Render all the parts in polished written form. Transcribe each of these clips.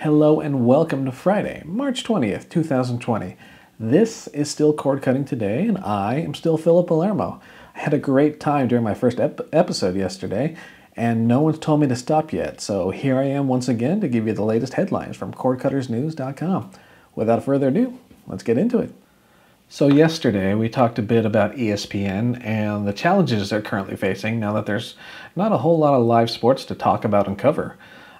Hello and welcome to Friday, March 20th, 2020. This is still Cord Cutting Today, and I am still Philip Palermo. I had a great time during my first episode yesterday, and no one's told me to stop yet, so here I am once again to give you the latest headlines from cordcuttersnews.com. Without further ado, let's get into it. So yesterday we talked a bit about ESPN and the challenges they're currently facing now that there's not a whole lot of live sports to talk about and cover.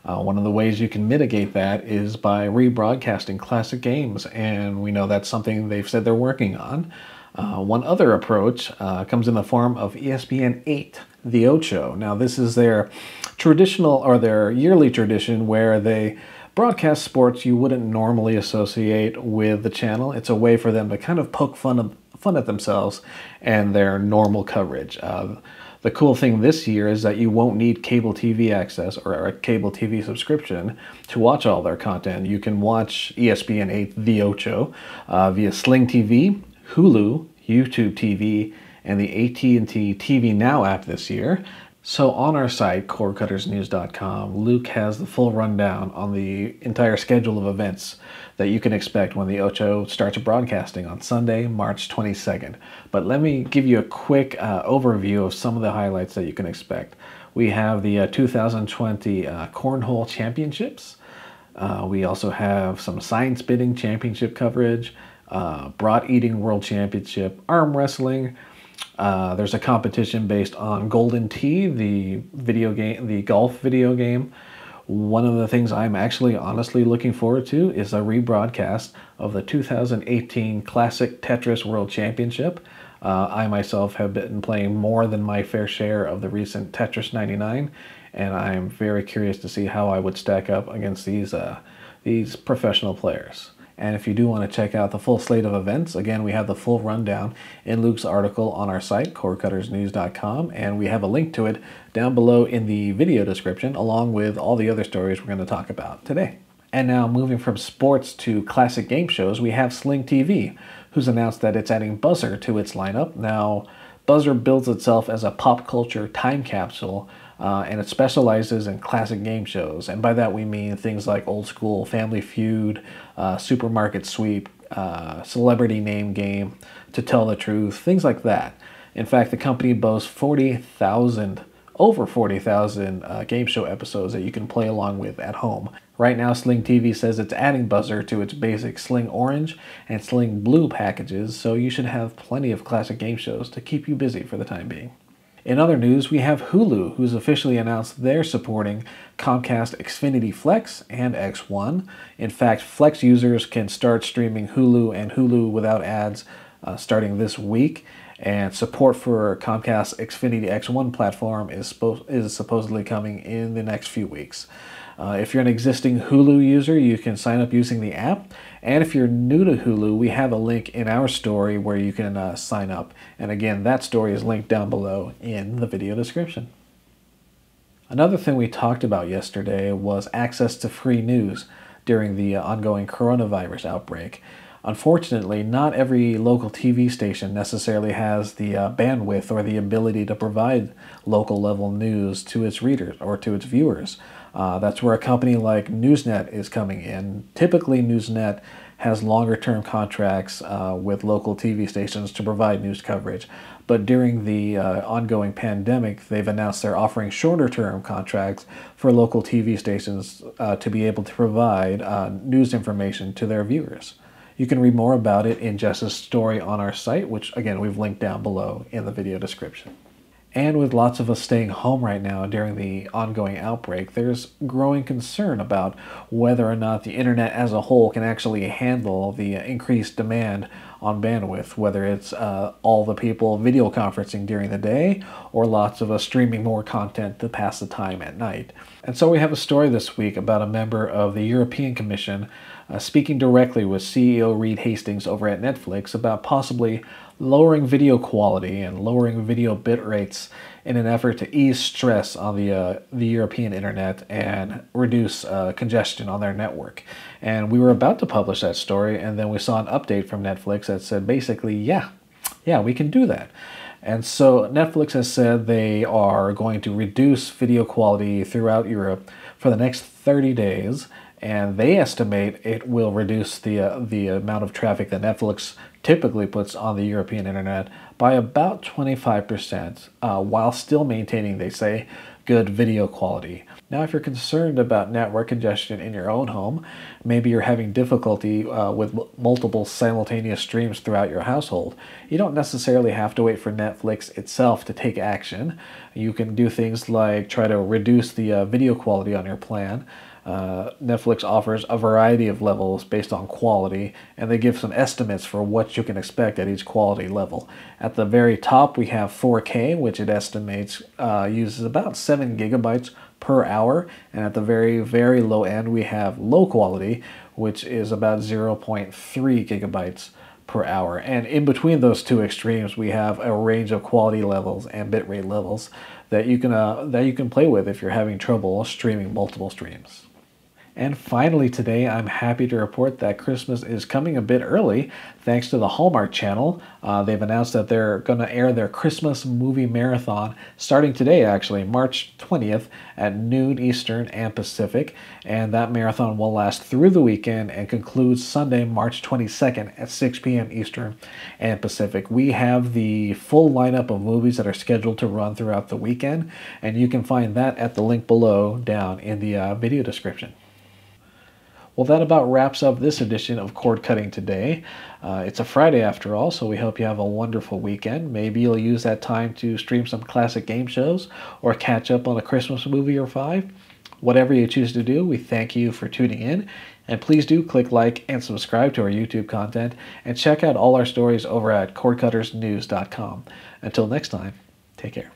One of the ways you can mitigate that is by rebroadcasting classic games, and we know that's something they've said they're working on. One other approach comes in the form of ESPN 8, the Ocho. Now this is their traditional or their yearly tradition where they broadcast sports you wouldn't normally associate with the channel. It's a way for them to kind of poke fun at themselves and their normal coverage. The cool thing this year is that you won't need cable TV access or a cable TV subscription to watch all their content. You can watch ESPN 8 The Ocho via Sling TV, Hulu, YouTube TV, and the AT&T TV Now app this year. So on our site, cordcuttersnews.com, Luke has the full rundown on the entire schedule of events that you can expect when the Ocho starts broadcasting on Sunday, March 22nd. But let me give you a quick overview of some of the highlights that you can expect. We have the 2020 Cornhole Championships. We also have some Science Spitting Championship coverage, Brat Eating World Championship, Arm Wrestling. There's a competition based on Golden Tee, the video game, the golf video game. One of the things I'm actually honestly looking forward to is a rebroadcast of the 2018 Classic Tetris World Championship. I myself have been playing more than my fair share of the recent Tetris 99, and I'm very curious to see how I would stack up against these professional players. And if you do want to check out the full slate of events, again, we have the full rundown in Luke's article on our site, cordcuttersnews.com, and we have a link to it down below in the video description, along with all the other stories we're going to talk about today. And now, moving from sports to classic game shows, we have Sling TV, who's announced that it's adding Buzzr to its lineup. Now, Buzzr builds itself as a pop culture time capsule, and it specializes in classic game shows. And by that we mean things like Old School, Family Feud, Supermarket Sweep, Celebrity Name Game, To Tell the Truth, things like that. In fact, the company boasts over 40,000 game show episodes that you can play along with at home. Right now, Sling TV says it's adding Buzzr to its basic Sling Orange and Sling Blue packages, so you should have plenty of classic game shows to keep you busy for the time being. In other news, we have Hulu, who's officially announced they're supporting Comcast Xfinity Flex and X1. In fact, Flex users can start streaming Hulu and Hulu without ads starting this week. And support for Comcast Xfinity X1 platform is supposedly coming in the next few weeks. If you're an existing Hulu user, you can sign up using the app. And if you're new to Hulu, we have a link in our story where you can sign up. And again, that story is linked down below in the video description. Another thing we talked about yesterday was access to free news during the ongoing coronavirus outbreak. Unfortunately, not every local TV station necessarily has the bandwidth or the ability to provide local level news to its readers or to its viewers. That's where a company like NewsNet is coming in. Typically, NewsNet has longer term contracts with local TV stations to provide news coverage. But during the ongoing pandemic, they've announced they're offering shorter term contracts for local TV stations to be able to provide news information to their viewers. You can read more about it in Jess's story on our site, which again we've linked down below in the video description. And with lots of us staying home right now during the ongoing outbreak, there's growing concern about whether or not the internet as a whole can actually handle the increased demand on bandwidth, whether it's all the people video conferencing during the day or lots of us streaming more content to pass the time at night. And so we have a story this week about a member of the European Commission speaking directly with CEO Reed Hastings over at Netflix about possibly lowering video quality and lowering video bit rates in an effort to ease stress on the European internet and reduce congestion on their network. And we were about to publish that story, and then we saw an update from Netflix that said basically, yeah, we can do that. And so Netflix has said they are going to reduce video quality throughout Europe for the next 30 days, and they estimate it will reduce the amount of traffic that Netflix typically puts on the European internet by about 25%, while still maintaining, they say, good video quality. Now, if you're concerned about network congestion in your own home, maybe you're having difficulty with multiple simultaneous streams throughout your household, you don't necessarily have to wait for Netflix itself to take action. You can do things like try to reduce the video quality on your plan. Netflix offers a variety of levels based on quality, and they give some estimates for what you can expect at each quality level. At the very top, we have 4K, which it estimates uses about 7 gigabytes per hour, and at the very, very low end, we have low quality, which is about 0.3 gigabytes per hour. And in between those two extremes, we have a range of quality levels and bitrate levels that you can play with if you're having trouble streaming multiple streams. And finally today, I'm happy to report that Christmas is coming a bit early thanks to the Hallmark Channel. They've announced that they're going to air their Christmas movie marathon starting today, actually, March 20th at noon Eastern and Pacific. And that marathon will last through the weekend and concludes Sunday, March 22nd at 6 p.m. Eastern and Pacific. We have the full lineup of movies that are scheduled to run throughout the weekend, and you can find that at the link below down in the video description. Well, that about wraps up this edition of Cord Cutting Today. It's a Friday after all, so we hope you have a wonderful weekend. Maybe you'll use that time to stream some classic game shows or catch up on a Christmas movie or 5. Whatever you choose to do, we thank you for tuning in. And please do click like and subscribe to our YouTube content, and check out all our stories over at cordcuttersnews.com. Until next time, take care.